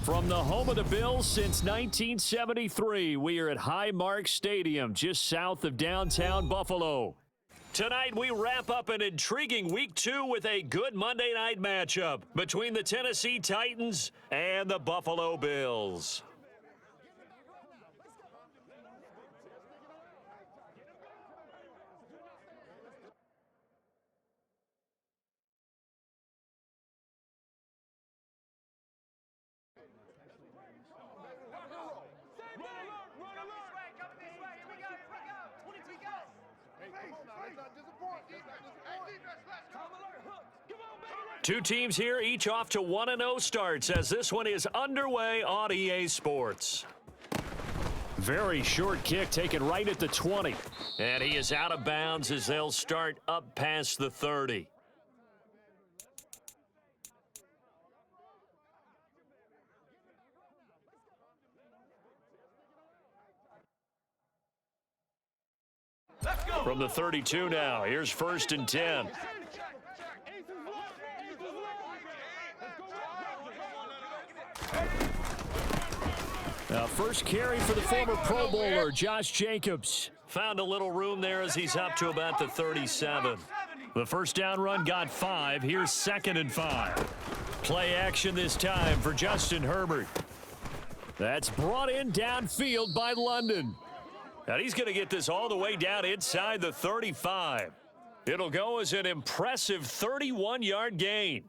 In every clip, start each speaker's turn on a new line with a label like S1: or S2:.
S1: From the home of the Bills since 1973, we are at Highmark Stadium, just south of downtown Buffalo. Tonight, we wrap up an intriguing Week 2 with a good Monday night matchup between the Tennessee Titans and the Buffalo Bills. Two teams here, each off to 1-0 starts as this one is underway on EA Sports. Very short kick taken right at the 20. And he is out of bounds as they'll start up past the 30. From the 32 now, here's 1st and 10. First carry for the former Pro Bowler, Josh Jacobs. Found a little room there as he's up to about the 37. The first down run got 5. Here's 2nd and 5. Play action this time for Justin Herbert. That's brought in downfield by London. And he's going to get this all the way down inside the 35. It'll go as an impressive 31-yard gain.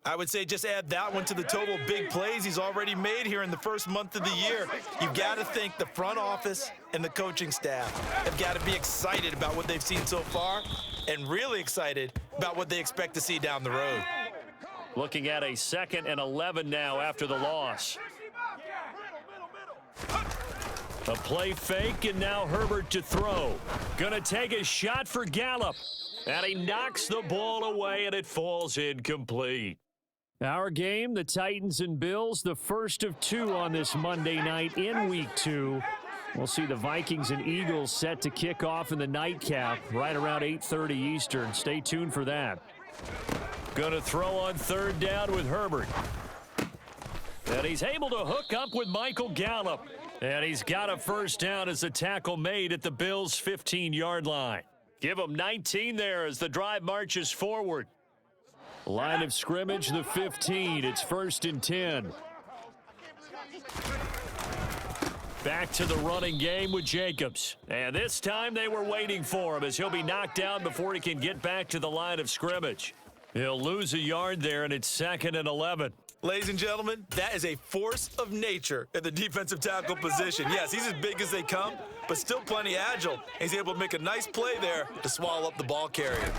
S2: I would say just add that one to the total big plays he's already made here in the first month of the year. You've got to think the front office and the coaching staff have got to be excited about what they've seen so far and really excited about what they expect to see down the road.
S1: Looking at a 2nd and 11 now after the loss. A play fake, and now Herbert to throw. Gonna take a shot for Gallup. And he knocks the ball away, and it falls incomplete. Our game, the Titans and Bills, the first of 2 on this Monday night in Week 2. We'll see the Vikings and Eagles set to kick off in the nightcap right around 8:30 Eastern. Stay tuned for that. Gonna throw on 3rd down with Herbert. And he's able to hook up with Michael Gallup. And he's got a first down as the tackle made at the Bills' 15-yard line. Give him 19 there as the drive marches forward. Line of scrimmage, the 15. It's 1st and 10. Back to the running game with Jacobs. And this time they were waiting for him as he'll be knocked down before he can get back to the line of scrimmage. He'll lose a yard there, and it's 2nd and 11.
S2: Ladies and gentlemen, that is a force of nature at the defensive tackle position. Yes, he's as big as they come, but still plenty agile. He's able to make a nice play there to swallow up the ball carrier.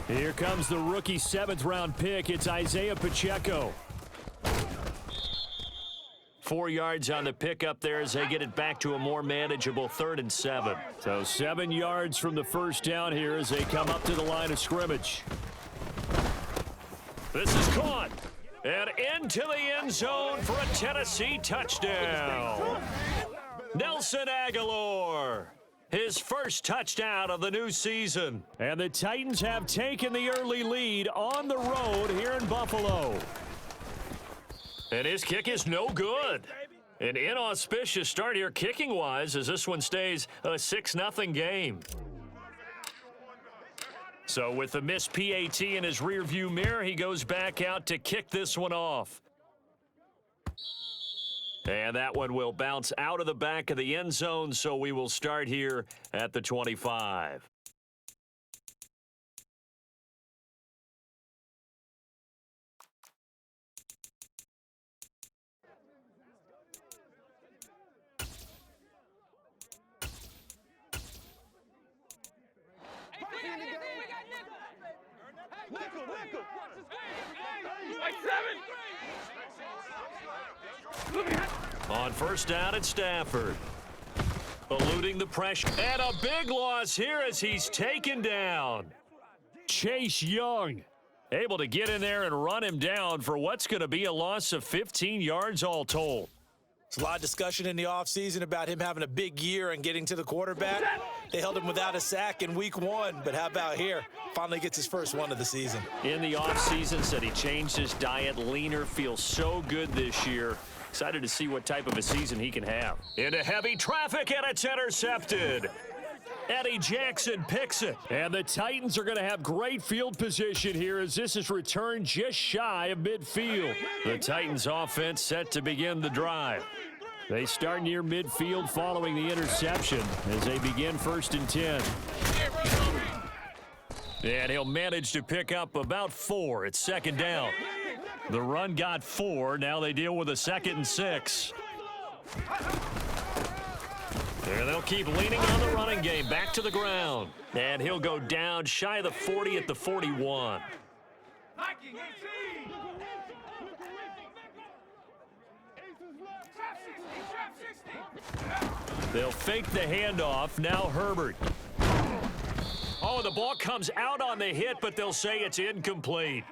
S1: Here comes the rookie 7th-round pick. It's Isaiah Pacheco. 4 yards on the pickup there as they get it back to a more manageable 3rd and 7. So 7 yards from the first down here as they come up to the line of scrimmage. This is caught. And into the end zone for a Tennessee touchdown. Nelson Aguilar. His first touchdown of the new season. And the Titans have taken the early lead on the road here in Buffalo. And his kick is no good. An inauspicious start here kicking-wise as this one stays a 6-0 game. So with the missed PAT in his rearview mirror, he goes back out to kick this one off. And that one will bounce out of the back of the end zone, so we will start here at the 25. On first down at Stafford. Eluding the pressure. And a big loss here as he's taken down. Chase Young able to get in there and run him down for what's going to be a loss of 15 yards all told.
S2: There's a lot of discussion in the offseason about him having a big year and getting to the quarterback. They held him without a sack in week 1, but how about here? Finally gets his first one of the season.
S1: In the offseason, said he changed his diet, leaner, feels so good this year. Excited to see what type of a season he can have. Into heavy traffic, and it's intercepted. Eddie Jackson picks it. And the Titans are going to have great field position here as this is returned just shy of midfield. The Titans offense set to begin the drive. They start near midfield following the interception as they begin 1st and 10. And he'll manage to pick up about 4. It's 2nd down. The run got 4. Now they deal with a 2nd and 6. And they'll keep leaning on the running game. Back to the ground. And he'll go down shy of the 40 at the 41. They'll fake the handoff. Now Herbert. Oh, the ball comes out on the hit, but they'll say it's incomplete.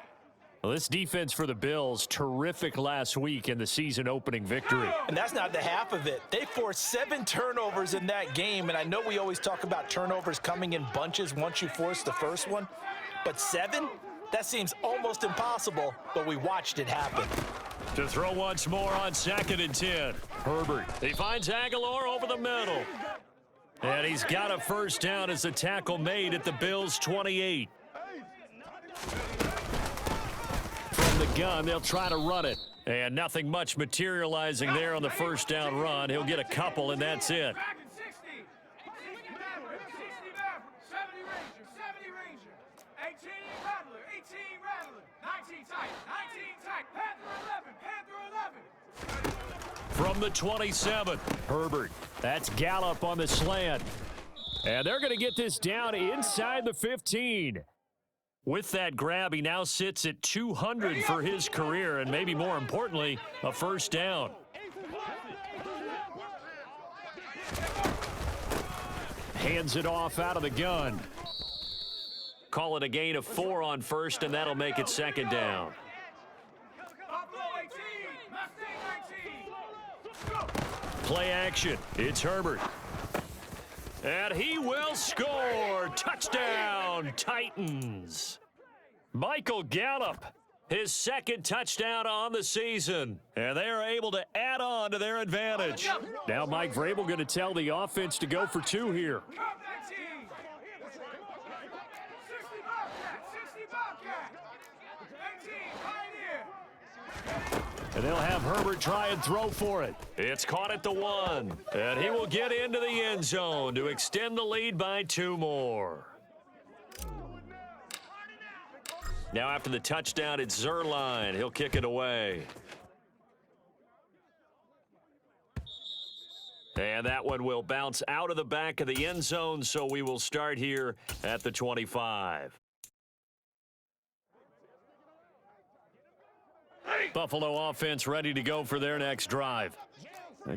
S1: Well, this defense for the Bills, terrific last week in the season-opening victory.
S2: And that's not the half of it. They forced 7 turnovers in that game, and I know we always talk about turnovers coming in bunches once you force the first one, but 7? That seems almost impossible, but we watched it happen.
S1: To throw once more on 2nd and 10. Herbert. He finds Aguilar over the middle. And he's got a first down as the tackle made at the Bills' 28. From the gun, they'll try to run it. And nothing much materializing there on the first down run. He'll get a couple, and that's it. From the 27, Herbert. That's Gallup on the slant. And they're going to get this down inside the 15. With that grab, he now sits at 200 for his career, and maybe more importantly, a first down. Hands it off out of the gun. Call it a gain of 4 on first, and that'll make it 2nd down. Play action. It's Herbert. And he will score. Touchdown, Titans. Michael Gallup, his 2nd touchdown on the season. And they are able to add on to their advantage. Now Mike Vrabel going to tell the offense to go for 2 here. And they'll have Herbert try and throw for it. It's caught at the 1. And he will get into the end zone to extend the lead by 2 more. Now after the touchdown, it's Zerline. He'll kick it away. And that one will bounce out of the back of the end zone, so we will start here at the 25. Buffalo offense ready to go for their next drive.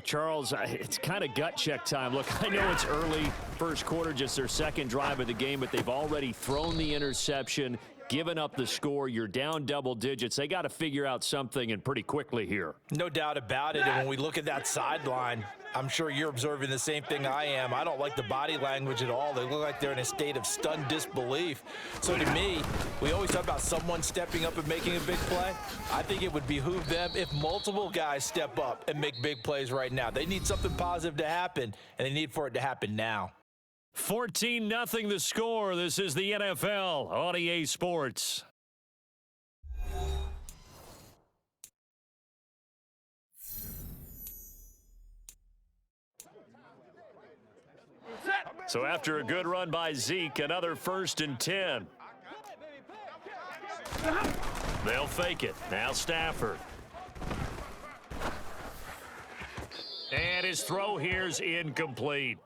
S1: Charles, it's kind of gut check time. Look, I know it's early, first quarter, just their 2nd drive of the game, but they've already thrown the interception, given up the score. You're down double digits. They got to figure out something, and pretty quickly here.
S2: No doubt about it. And when we look at that sideline, I'm sure you're observing the same thing I am. I don't like the body language at all. They look like they're in a state of stunned disbelief. So to me, we always talk about someone stepping up and making a big play. I think it would behoove them if multiple guys step up and make big plays right now. They need something positive to happen, and they need for it to happen now.
S1: 14-0 the score. This is the NFL on EA Sports. So after a good run by Zeke, another 1st and 10. They'll fake it. Now Stafford. And his throw here's incomplete.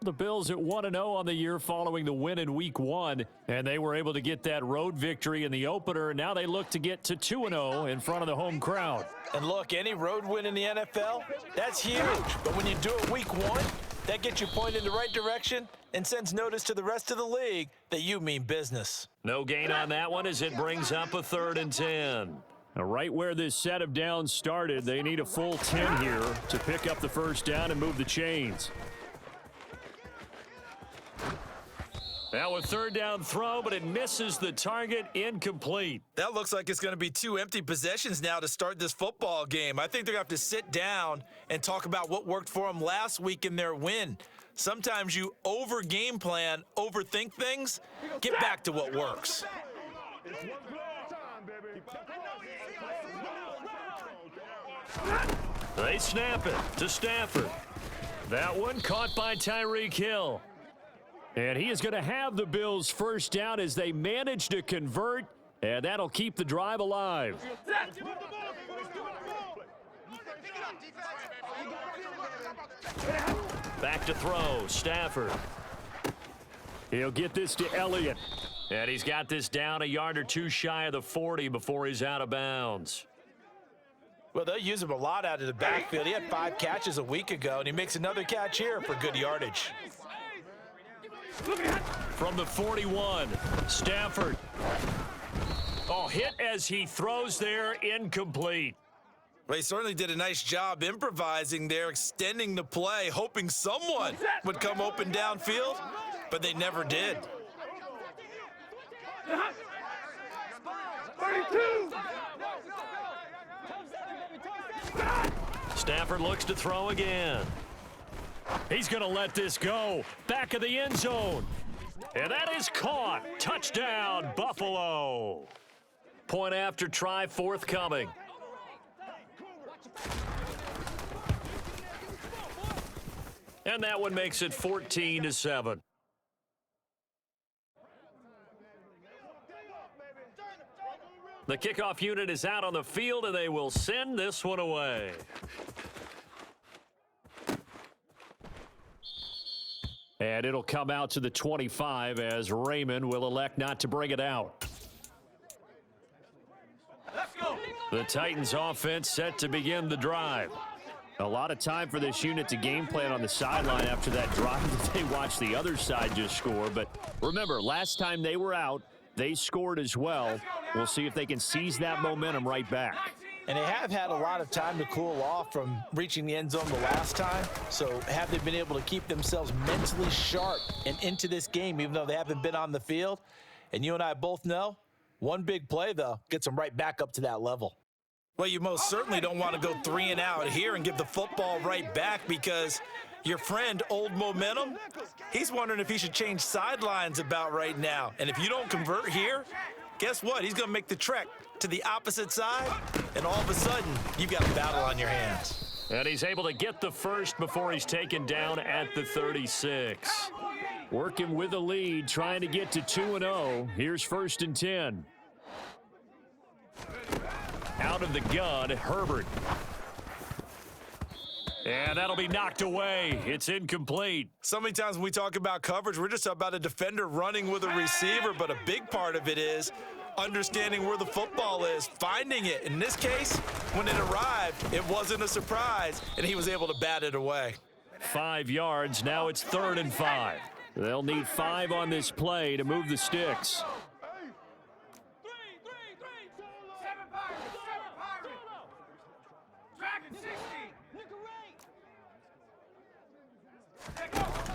S1: The Bills at 1-0 on the year following the win in Week 1, and they were able to get that road victory in the opener, and now they look to get to 2-0 in front of the home crowd.
S2: And look, any road win in the NFL, that's huge. But when you do it Week 1, that gets you pointed in the right direction and sends notice to the rest of the league that you mean business.
S1: No gain on that one as it brings up a 3rd and 10. Now, right where this set of downs started, they need a full 10 here to pick up the first down and move the chains. Now a third down throw, but it misses the target, incomplete.
S2: That looks like it's going to be 2 empty possessions now to start this football game. I think they're going to have to sit down and talk about what worked for them last week in their win. Sometimes you over-game plan, overthink things. Get back to what works.
S1: They snap it to Stafford. That one caught by Tyreek Hill. And he is going to have the Bills' first down as they manage to convert, and that'll keep the drive alive. Back to throw, Stafford. He'll get this to Elliott. And he's got this down a yard or two shy of the 40 before he's out of bounds.
S2: Well, they'll use him a lot out of the backfield. He had 5 catches a week ago, and he makes another catch here for good yardage.
S1: From the 41, Stafford. Oh, hit as he throws there, incomplete.
S2: Well, he certainly did a nice job improvising there, extending the play, hoping someone would come open downfield, but they never did.
S3: 32.
S1: Stafford looks to throw again. He's going to let this go. Back of the end zone. And that is caught. Touchdown, Buffalo. Point after try forthcoming. And that one makes it 14-7. The kickoff unit is out on the field, and they will send this one away. And it'll come out to the 25 as Raymond will elect not to bring it out. The Titans offense set to begin the drive. A lot of time for this unit to game plan on the sideline after that drive that they watched the other side just score. But remember, last time they were out, they scored as well. We'll see if they can seize that momentum right back.
S2: And they have had a lot of time to cool off from reaching the end zone the last time. So have they been able to keep themselves mentally sharp and into this game, even though they haven't been on the field? And you and I both know, one big play, though, gets them right back up to that level. Well, you most certainly don't want to go 3 and out here and give the football right back, because your friend, Old Momentum, he's wondering if he should change sidelines about right now. And if you don't convert here, guess what? He's going to make the trek to the opposite side, and all of a sudden, you've got a battle on your hands.
S1: And he's able to get the first before he's taken down at the 36. Working with a lead, trying to get to 2-0. Here's 1st and 10. Out of the gun, Herbert. And that'll be knocked away. It's incomplete.
S2: So many times when we talk about coverage, we're just about a defender running with a receiver, but a big part of it is understanding where the football is, finding it. In this case, when it arrived, it wasn't a surprise, and he was able to bat it away.
S1: 5 yards. Now it's 3rd and 5. They'll need 5 on this play to move the sticks.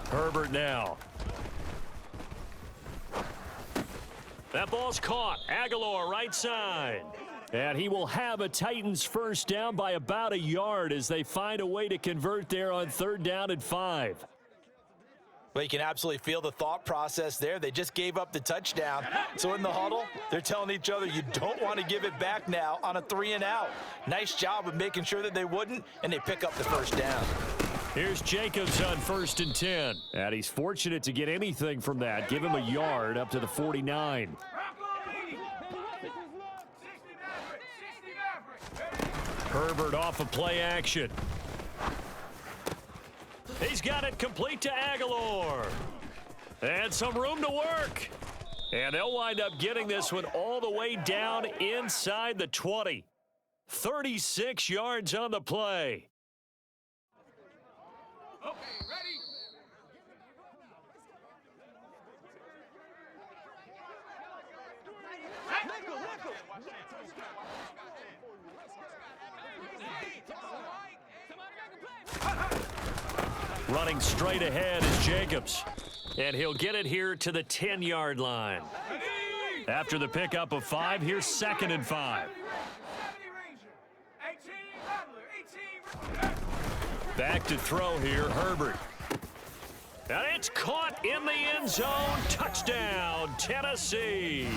S1: Herbert now. That ball's caught. Aguilar right side. And he will have a Titans first down by about a yard as they find a way to convert there on 3rd down and 5.
S2: Well, you can absolutely feel the thought process there. They just gave up the touchdown. So in the huddle, they're telling each other, you don't want to give it back now on a 3 and out. Nice job of making sure that they wouldn't, and they pick up the first down.
S1: Here's Jacobs on 1st and 10. And he's fortunate to get anything from that. Give him a yard up to the 49. Herbert off of play action. He's got it complete to Aguilar. And some room to work. And they'll wind up getting this one all the way down inside the 20. 36 yards on the play.
S3: Okay, ready?
S1: Running straight ahead is Jacobs. And he'll get it here to the 10-yard line. After the pickup of 5, here's 2nd and 5. Back to throw here, Herbert. And it's caught in the end zone. Touchdown, Tennessee.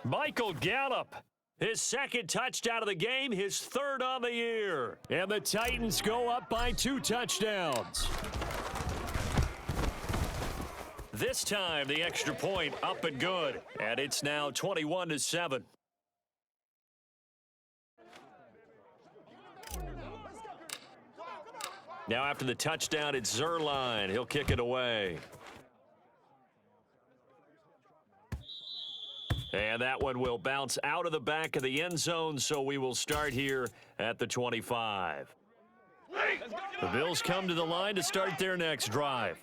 S1: Michael Gallup, his 2nd touchdown of the game, his 3rd on the year. And the Titans go up by 2 touchdowns. This time, the extra point up and good. And it's now 21-7. Now after the touchdown, it's Zerline. He'll kick it away. And that one will bounce out of the back of the end zone, so we will start here at the 25. The Bills come to the line to start their next drive.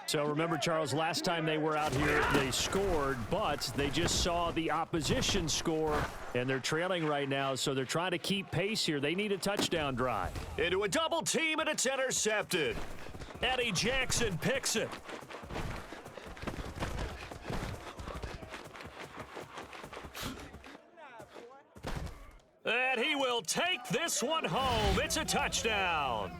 S3: So remember, Charles, last time they were out here, they scored, but they just saw the opposition score, and they're trailing right now, so they're trying to keep pace here. They need a touchdown drive.
S1: Into a double team, and it's intercepted. Eddie Jackson picks it. And he will take this one home. It's a touchdown.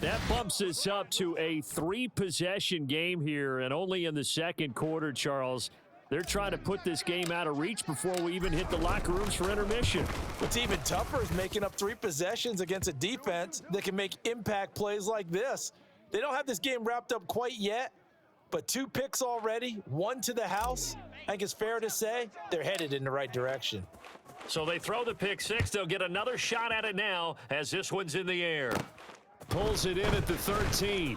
S3: That bumps us up to a 3-possession game here, and only in the 2nd quarter, Charles. They're trying to put this game out of reach before we even hit the locker rooms for intermission.
S2: What's even tougher is making up 3 possessions against a defense that can make impact plays like this. They don't have this game wrapped up quite yet, but 2 picks already, 1 to the house. I think it's fair to say they're headed in the right direction.
S1: So they throw the pick 6. They'll get another shot at it now as this one's in the air.
S3: Pulls it in at the 13.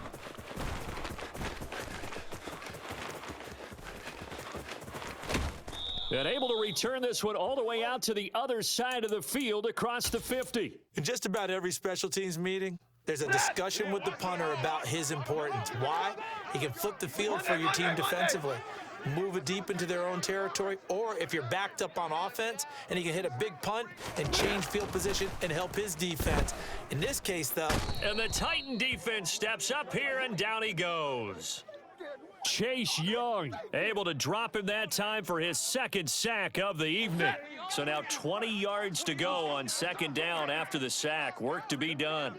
S1: And able to return this one all the way out to the other side of the field across the 50.
S2: In just about every special teams meeting, there's a discussion with the punter about his importance. Why? He can flip the field for your team defensively, move it deep into their own territory, or if you're backed up on offense, and he can hit a big punt and change field position and help his defense. In this case, though.
S1: And the Titan defense steps up here, and down he goes.
S3: Chase Young
S1: able to drop him that time for his 2nd sack of the evening. So now 20 yards to go on 2nd down after the sack. Work to be done.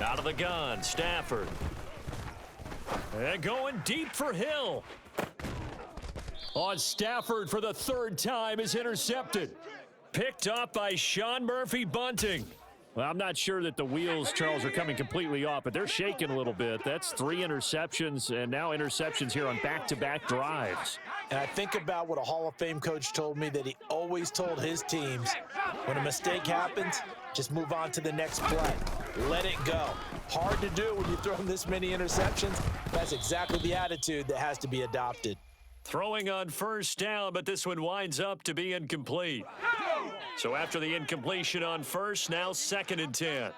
S1: Out of the gun, Stafford. And going deep for Hill. On Stafford for the 3rd time is intercepted. Picked up by Sean Murphy-Bunting.
S3: Well, I'm not sure that the wheels, Charles, are coming completely off, but they're shaking a little bit. That's 3 interceptions, and now interceptions here on back-to-back drives.
S2: And I think about what a Hall of Fame coach told me that he always told his teams, when a mistake happens, just move on to the next play. Let it go. Hard to do when you throw this many interceptions. That's exactly the attitude that has to be adopted.
S1: Throwing on 1st down, but this one winds up to be incomplete. So after the incompletion on 1st, now 2nd and 10.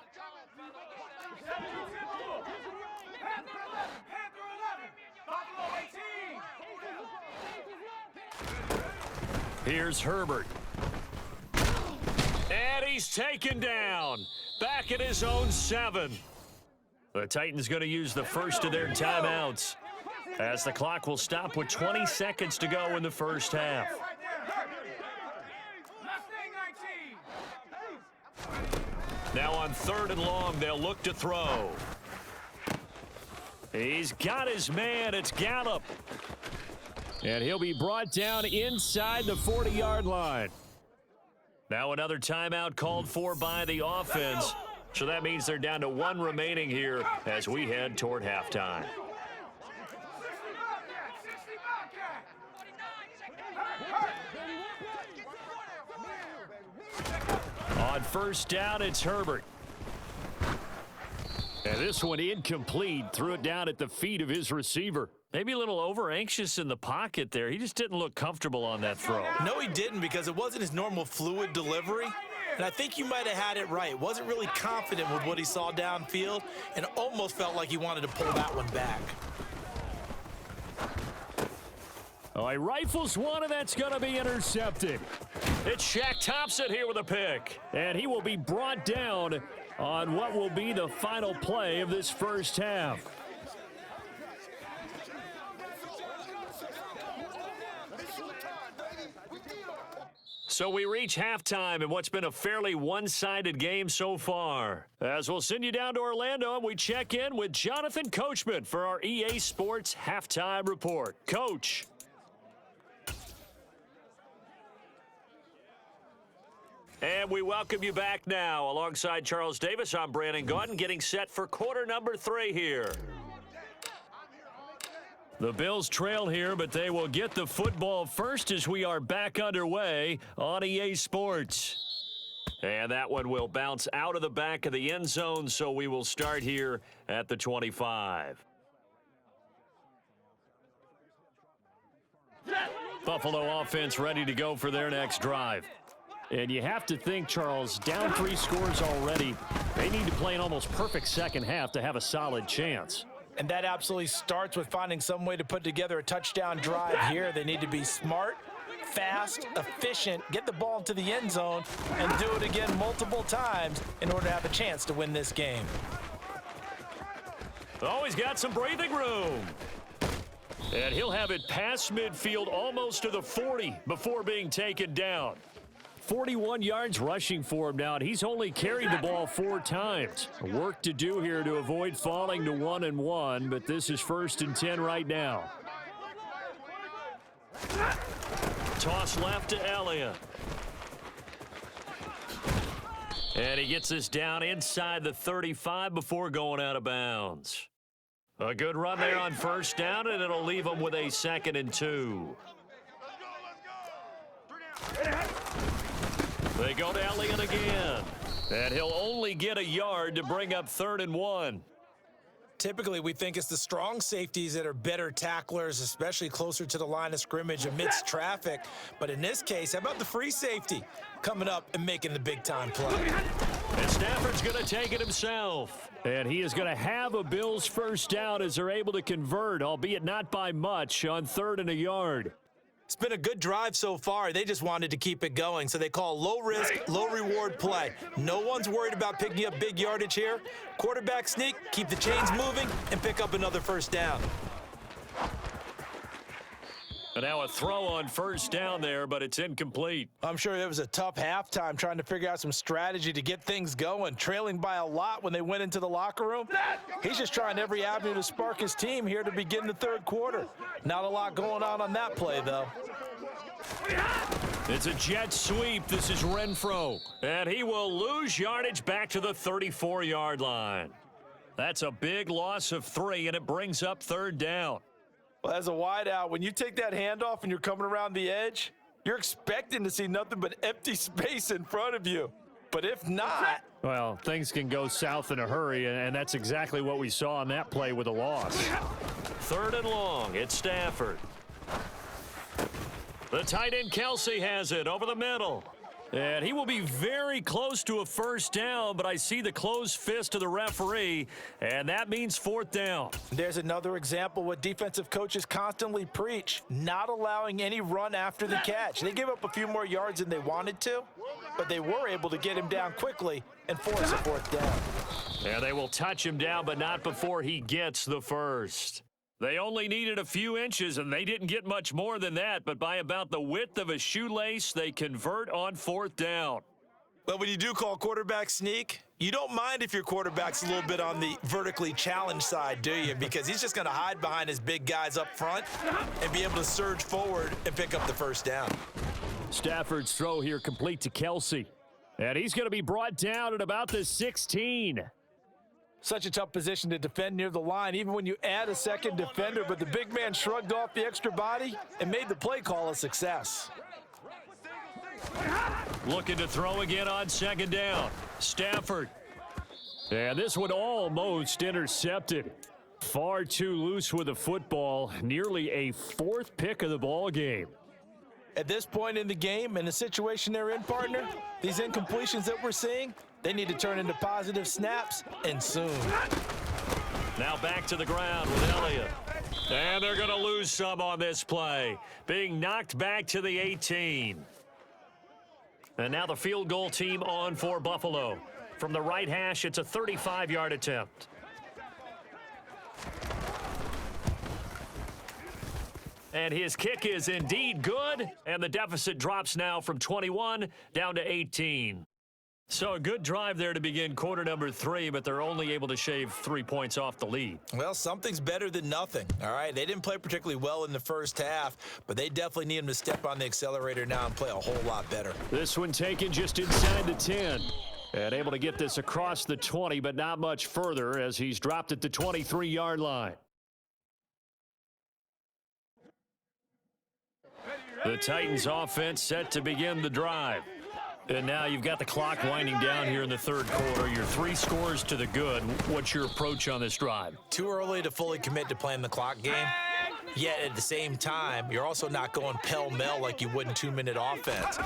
S1: Here's Herbert. And he's taken down. Back at his own 7. The Titans going to use the first of their timeouts, as the clock will stop with 20 seconds to go in the 1st half. Now on 3rd and long, they'll look to throw. He's got his man. It's Gallup.
S3: And he'll be brought down inside the 40-yard line.
S1: Now another timeout called for by the offense. So that means they're down to 1 remaining here as we head toward halftime. On 1st down, it's Herbert.
S3: And this one incomplete. Threw it down at the feet of his receiver.
S1: Maybe a little over-anxious in the pocket there. He just didn't look comfortable on that throw.
S2: No, he didn't, because it wasn't his normal fluid delivery. And I think you might have had it right. Wasn't really confident with what he saw downfield and almost felt like he wanted to pull that one back.
S3: Oh, he rifles one, and that's going to be intercepted.
S1: It's Shaq Thompson here with a pick.
S3: And he will be brought down on what will be the final play of this first half.
S1: So we reach halftime in what's been a fairly one-sided game so far. As we'll send you down to Orlando, and we check in with Jonathan Coachman for our EA Sports Halftime Report. Coach. And we welcome you back now. Alongside Charles Davis, I'm Brandon Gaudin, getting set for quarter number 3 here. The Bills trail here, but they will get the football first as we are back underway on EA Sports. And that one will bounce out of the back of the end zone, so we will start here at the 25. Buffalo offense ready to go for their next drive.
S3: And you have to think, Charles, down 3 scores already. They need to play an almost perfect second half to have a solid chance.
S2: And that absolutely starts with finding some way to put together a touchdown drive here. They need to be smart, fast, efficient, get the ball into the end zone, and do it again multiple times in order to have a chance to win this game.
S1: Oh, he's got some breathing room. And he'll have it past midfield almost to the 40 before being taken down.
S3: 41 yards rushing for him now, and he's only carried the ball 4 times. Work to do here to avoid falling to 1-1, but this is 1st and 10 right now.
S1: Toss left to Elliott. And he gets this down inside the 35 before going out of bounds. A good run there on 1st down, and it'll leave him with a 2nd and 2. They go to Elliott again. And he'll only get a yard to bring up 3rd and 1.
S2: Typically, we think it's the strong safeties that are better tacklers, especially closer to the line of scrimmage amidst traffic. But in this case, how about the free safety coming up and making the big-time play?
S1: And Stafford's going to take it himself.
S3: And he is going to have a Bills 1st down as they're able to convert, albeit not by much, on 3rd and a yard.
S2: It's been a good drive so far. They just wanted to keep it going, so they call low-risk, low-reward play. No one's worried about picking up big yardage here. Quarterback sneak, keep the chains moving, and pick up another 1st down.
S1: And now a throw on 1st down there, but it's incomplete.
S2: I'm sure it was a tough halftime trying to figure out some strategy to get things going, trailing by a lot when they went into the locker room. He's just trying every avenue to spark his team here to begin the 3rd quarter. Not a lot going on that play, though.
S1: It's a jet sweep. This is Renfro. And he will lose yardage back to the 34-yard line. That's a big loss of 3, and it brings up 3rd down.
S2: Well, as a wideout, when you take that handoff and you're coming around the edge, you're expecting to see nothing but empty space in front of you. But if not...
S3: Well, things can go south in a hurry, and that's exactly what we saw on that play with a loss.
S1: 3rd and long. It's Stafford. The tight end Kelsey has it over the middle. And he will be very close to a 1st down, but I see the closed fist of the referee, and that means 4th down.
S2: There's another example what defensive coaches constantly preach, not allowing any run after the catch. They gave up a few more yards than they wanted to, but they were able to get him down quickly and force a 4th down.
S1: And they will touch him down, but not before he gets the 1st. They only needed a few inches, and they didn't get much more than that, but by about the width of a shoelace, they convert on 4th down.
S2: But when you do call quarterback sneak, you don't mind if your quarterback's a little bit on the vertically challenged side, do you? Because he's just going to hide behind his big guys up front and be able to surge forward and pick up the 1st down.
S3: Stafford's throw here complete to Kelsey. And he's going to be brought down at about the 16.
S2: Such a tough position to defend near the line, even when you add a 2nd defender, but the big man shrugged off the extra body and made the play call a success.
S1: Looking to throw again on 2nd down. Stafford.
S3: And this one almost intercepted. Far too loose with the football. Nearly a 4th pick of the ball game.
S2: At this point in the game, in the situation they're in, partner, these incompletions that we're seeing, they need to turn into positive snaps, and soon.
S1: Now back to the ground with Elliott. And they're going to lose some on this play. Being knocked back to the 18. And now the field goal team on for Buffalo.
S3: From the right hash, it's a 35-yard attempt. And his kick is indeed good, and the deficit drops now from 21 down to 18. So a good drive there to begin quarter number 3, but they're only able to shave 3 points off the lead.
S2: Well, something's better than nothing, all right? They didn't play particularly well in the first half, but they definitely need him to step on the accelerator now and play a whole lot better.
S3: This one taken just inside the 10. And able to get this across the 20, but not much further as he's dropped at the 23-yard line. The Titans offense set to begin the drive. And now you've got the clock winding down here in the third quarter. You're 3 scores to the good. What's your approach on this drive?
S2: Too early to fully commit to playing the clock game. Yet at the same time, you're also not going pell-mell like you would in 2-minute offense.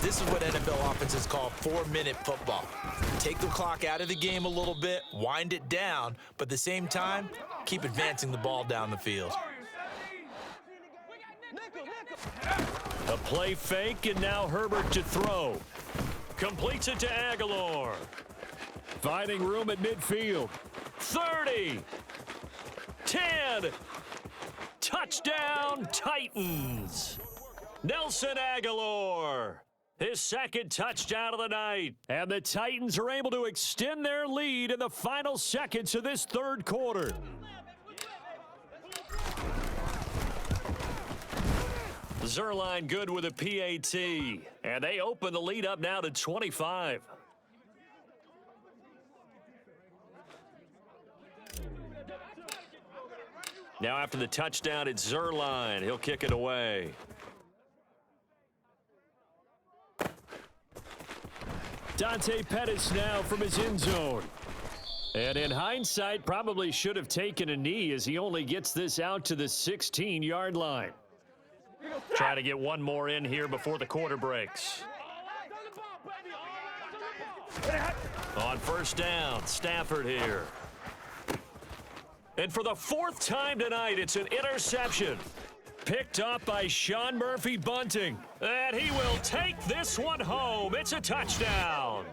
S2: This is what NFL offenses call 4-minute football. Take the clock out of the game a little bit, wind it down, but at the same time, keep advancing the ball down the field.
S3: A play fake, and now Herbert to throw. Completes it to Aguilar. Finding room at midfield. 30. 10. Touchdown, Titans. Nelson Aguilar. His second touchdown of the night. And the Titans are able to extend their lead in the final seconds of this third quarter. Zerline good with a PAT. And they open the lead up now to 25. Now after the touchdown, it's Zerline. He'll kick it away. Dante Pettis now from his end zone. And in hindsight, probably should have taken a knee as he only gets this out to the 16-yard line. Try to get one more in here before the quarter breaks. On first down, Stafford here. And for the 4th time tonight, it's an interception. Picked up by Sean Murphy Bunting. And he will take this one home. It's a touchdown.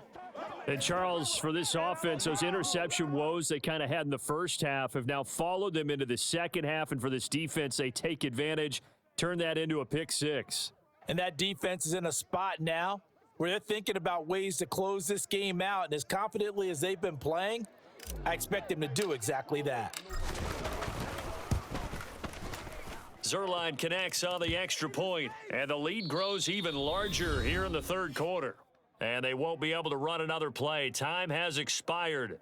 S3: And Charles, for this offense, those interception woes they kind of had in the first half have now followed them into the second half. And for this defense, they take advantage, turn that into a pick 6.
S2: And that defense is in a spot now where they're thinking about ways to close this game out. And as confidently as they've been playing, I expect them to do exactly that.
S3: Zerline connects on the extra point, and the lead grows even larger here in the third quarter. And they won't be able to run another play. Time has expired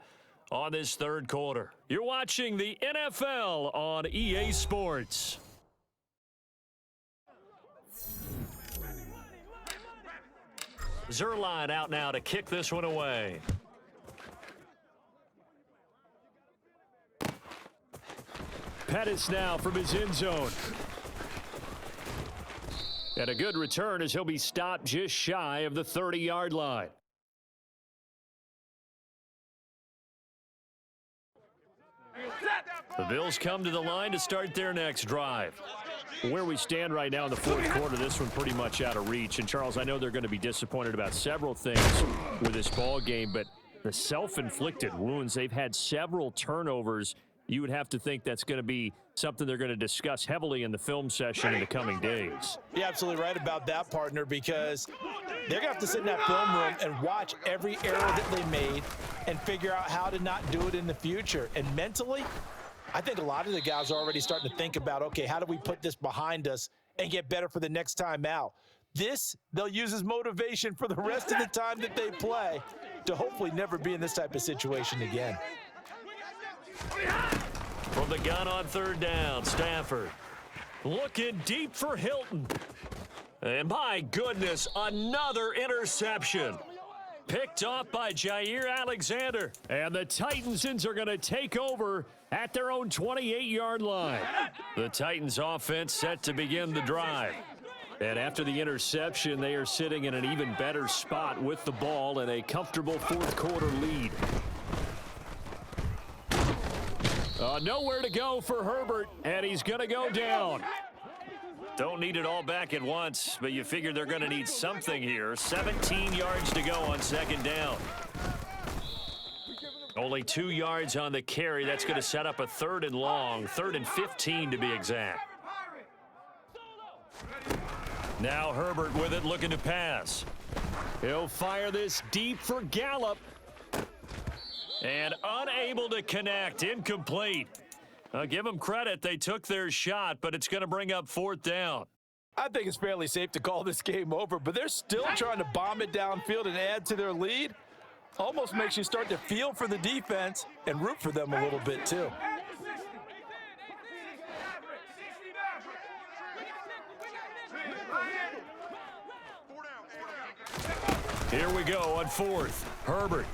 S3: on this third quarter. You're watching the NFL on EA Sports. Zerline out now to kick this one away. Pettis now from his end zone. And a good return as he'll be stopped just shy of the 30-yard line. The Bills come to the line to start their next drive. Where we stand right now in the fourth quarter, this one pretty much out of reach. And, Charles, I know they're going to be disappointed about several things with this ball game, but the self-inflicted wounds, they've had several turnovers. You would have to think that's going to be something they're going to discuss heavily in the film session in the coming days.
S2: You're absolutely right about that, partner, because they're going to have to sit in that film room and watch every error that they made and figure out how to not do it in the future. And mentally, I think a lot of the guys are already starting to think about, okay, how do we put this behind us and get better for the next time out? This, they'll use as motivation for the rest of the time that they play to hopefully never be in this type of situation again.
S3: From the gun on third down, Stafford looking deep for Hilton. And my goodness, another interception. Picked off by Jair Alexander. And the Titans are going to take over at their own 28-yard line. The Titans offense set to begin the drive. And after the interception, they are sitting in an even better spot with the ball and a comfortable fourth quarter lead. Nowhere to go for Herbert, and he's going to go down. Don't need it all back at once, but you figure they're going to need something here. 17 yards to go on second down.
S1: Only 2 yards on the carry. That's going to set up a 3rd and long, 3rd and 15 to be exact. Now Herbert with it, looking to pass. He'll fire this deep for Gallup. And unable to connect, incomplete. Give them credit, they took their shot, but it's going to bring up 4th down.
S2: I think it's fairly safe to call this game over, but they're still trying to bomb it downfield and add to their lead. Almost makes you start to feel for the defense and root for them a little bit too.
S1: Here we go on 4th. Herbert.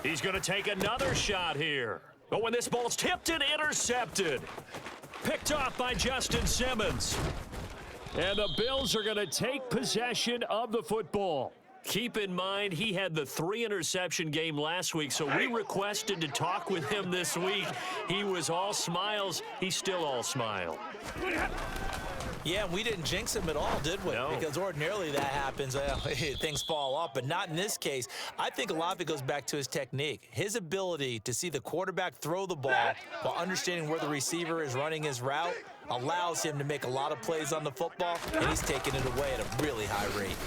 S1: He's going to take another shot here. But when this ball's tipped and intercepted. Picked off by Justin Simmons. And the Bills are going to take possession of the football. Keep in mind, he had the 3-interception game last week, so we requested to talk with him this week. He was all smiles. He's still all smile.
S2: Yeah, we didn't jinx him at all, did we?
S1: No.
S2: Because ordinarily that happens. Things fall off, but not in this case. I think a lot of it goes back to his technique. His ability to see the quarterback throw the ball while understanding where the receiver is running his route allows him to make a lot of plays on the football, and he's taking it away at a really high rate.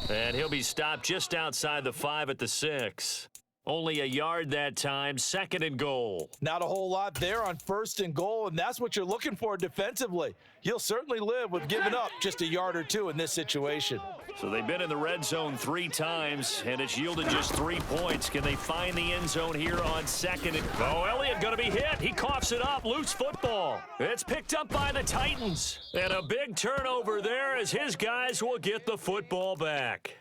S1: And he'll be stopped just outside the 5 at the 6. Only a yard that time, 2nd and goal.
S2: Not a whole lot there on 1st and goal, and that's what you're looking for defensively. You'll certainly live with giving up just a yard or 2 in this situation.
S1: So they've been in the red zone 3 times, and it's yielded just 3 points. Can they find the end zone here on 2nd? Oh, Elliott going to be hit. He coughs it up. Loose football. It's picked up by the Titans. And a big turnover there as his guys will get the football back.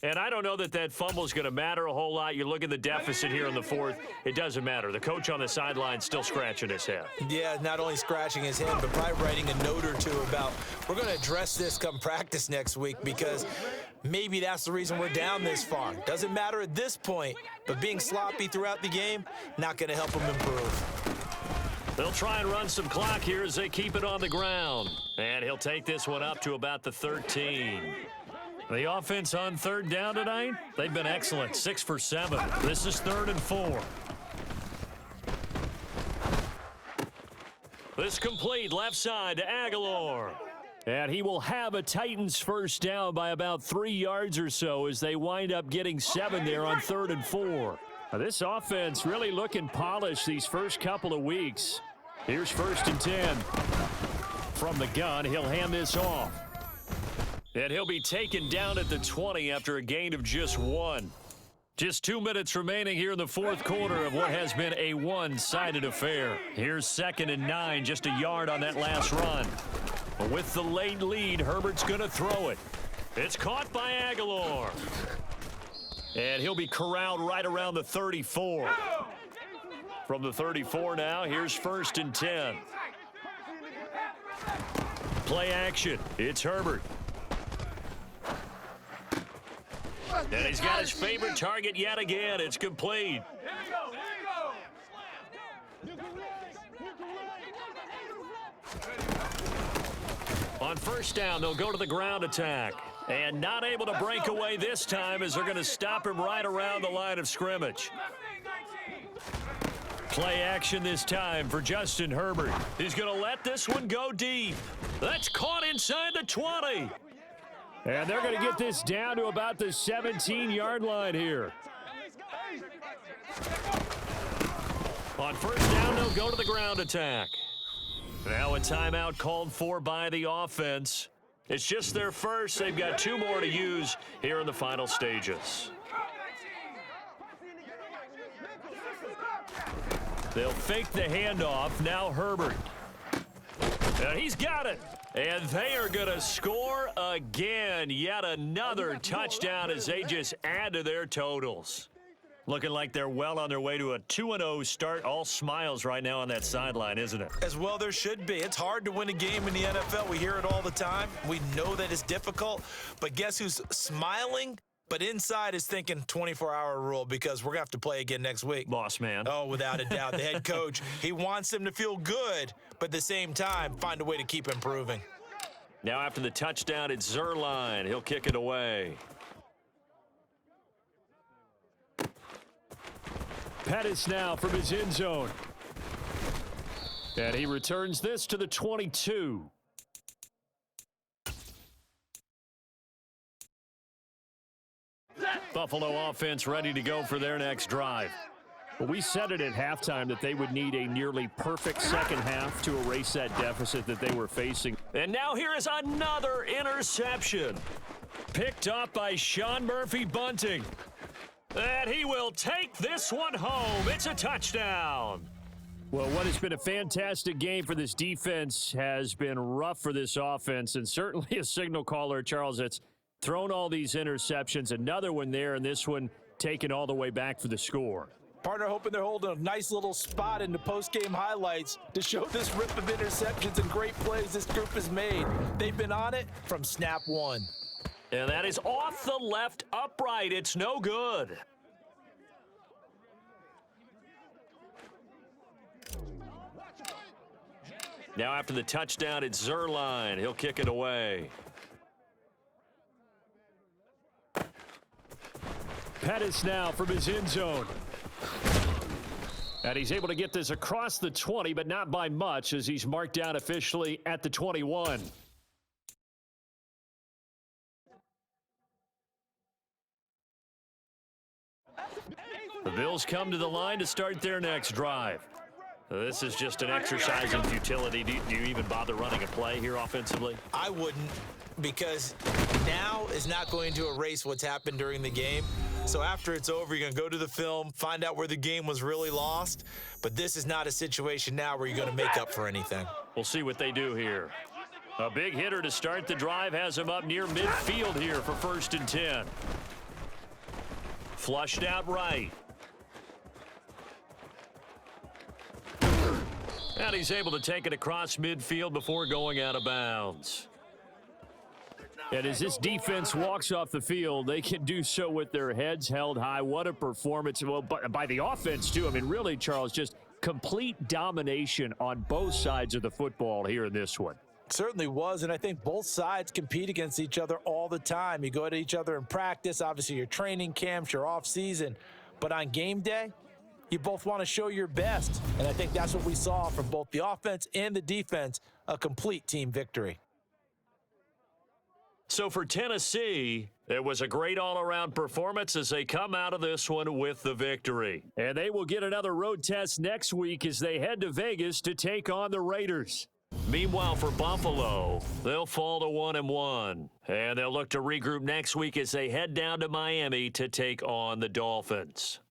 S1: And I don't know that fumble is going to matter a whole lot. You look at the deficit here in the 4th. It doesn't matter. The coach on the sideline still scratching his head.
S2: Yeah, not only scratching his head, but probably writing a note or 2 about, we're going to address this come practice next week because maybe that's the reason we're down this far. Doesn't matter at this point, but being sloppy throughout the game, not going to help him improve.
S1: They'll try and run some clock here as they keep it on the ground. And he'll take this one up to about the 13. The offense on 3rd down tonight, they've been excellent, 6 for 7. This is 3rd and 4. This complete left side to Aguilar. And he will have a Titans 1st down by about 3 yards or so as they wind up getting 7 there on 3rd and 4. Now, this offense really looking polished these first couple of weeks. Here's 1st and 10. From the gun, he'll hand this off. And he'll be taken down at the 20 after a gain of just 1. Just 2 minutes remaining here in the 4th quarter of what has been a one-sided affair. Here's 2nd and 9, just a yard on that last run. But with the late lead, Herbert's going to throw it. It's caught by Aguilar. And he'll be corralled right around the 34. From the 34 now, here's 1st and 10. Play action. It's Herbert. And he's got his favorite target yet again. It's complete. On 1st down, they'll go to the ground attack. And not able to break away this time as they're going to stop him right around the line of scrimmage. Play action this time for Justin Herbert. He's going to let this one go deep. That's caught inside the 20. And they're going to get this down to about the 17-yard line here. On 1st down, they'll go to the ground attack. Now a timeout called for by the offense. It's just their first. They've got 2 more to use here in the final stages. They'll fake the handoff. Now Herbert. And he's got it. And they are going to score again. Yet another touchdown as they just add to their totals. Looking like they're well on their way to a 2-0 start. All smiles right now on that sideline, isn't it?
S2: As well there should be. It's hard to win a game in the NFL. We hear it all the time. We know that it's difficult. But guess who's smiling? But inside is thinking 24-hour rule because we're going to have to play again next week.
S1: Boss man.
S2: Oh, without a doubt. The head coach, he wants them to feel good, but at the same time, find a way to keep improving.
S1: Now after the touchdown, it's Zerline. He'll kick it away.
S3: Pettis now from his end zone. And he returns this to the 22. Buffalo offense ready to go for their next drive. Well, we said it at halftime that they would need a nearly perfect second half to erase that deficit that they were facing.
S1: And now here is another interception. Picked up by Sean Murphy-Bunting. And he will take this one home. It's a touchdown.
S3: Well, what has been a fantastic game for this defense has been rough for this offense, and certainly a signal caller, Charles, that's thrown all these interceptions. Another one there, and this one taken all the way back for the score.
S2: Partner hoping they're holding a nice little spot in the post-game highlights to show this rip of interceptions and great plays this group has made. They've been on it from snap one.
S1: And that is off the left upright. It's no good. Now after the touchdown, it's Zerline. He'll kick it away.
S3: Pettis now from his end zone. And he's able to get this across the 20, but not by much, as he's marked down officially at the 21. The Bills come to the line to start their next drive. This is just an exercise in futility. Do you even bother running a play here offensively?
S2: I wouldn't, because now is not going to erase what's happened during the game. So after it's over, you're going to go to the film, find out where the game was really lost. But this is not a situation now where you're going to make up for anything.
S1: We'll see what they do here. A big hitter to start the drive has him up near midfield here for 1st and 10. Flushed out right. And he's able to take it across midfield before going out of bounds.
S3: And as this defense walks off the field, they can do so with their heads held high. What a performance. Well, by the offense, too. I mean, really, Charles, just complete domination on both sides of the football here in this one.
S2: Certainly was, and I think both sides compete against each other all the time. You go at each other in practice, obviously your training camps, your off-season. But on game day, you both want to show your best. And I think that's what we saw from both the offense and the defense, a complete team victory.
S1: So for Tennessee, it was a great all-around performance as they come out of this one with the victory.
S3: And they will get another road test next week as they head to Vegas to take on the Raiders.
S1: Meanwhile, for Buffalo, they'll fall to 1-1. And they'll look to regroup next week as they head down to Miami to take on the Dolphins.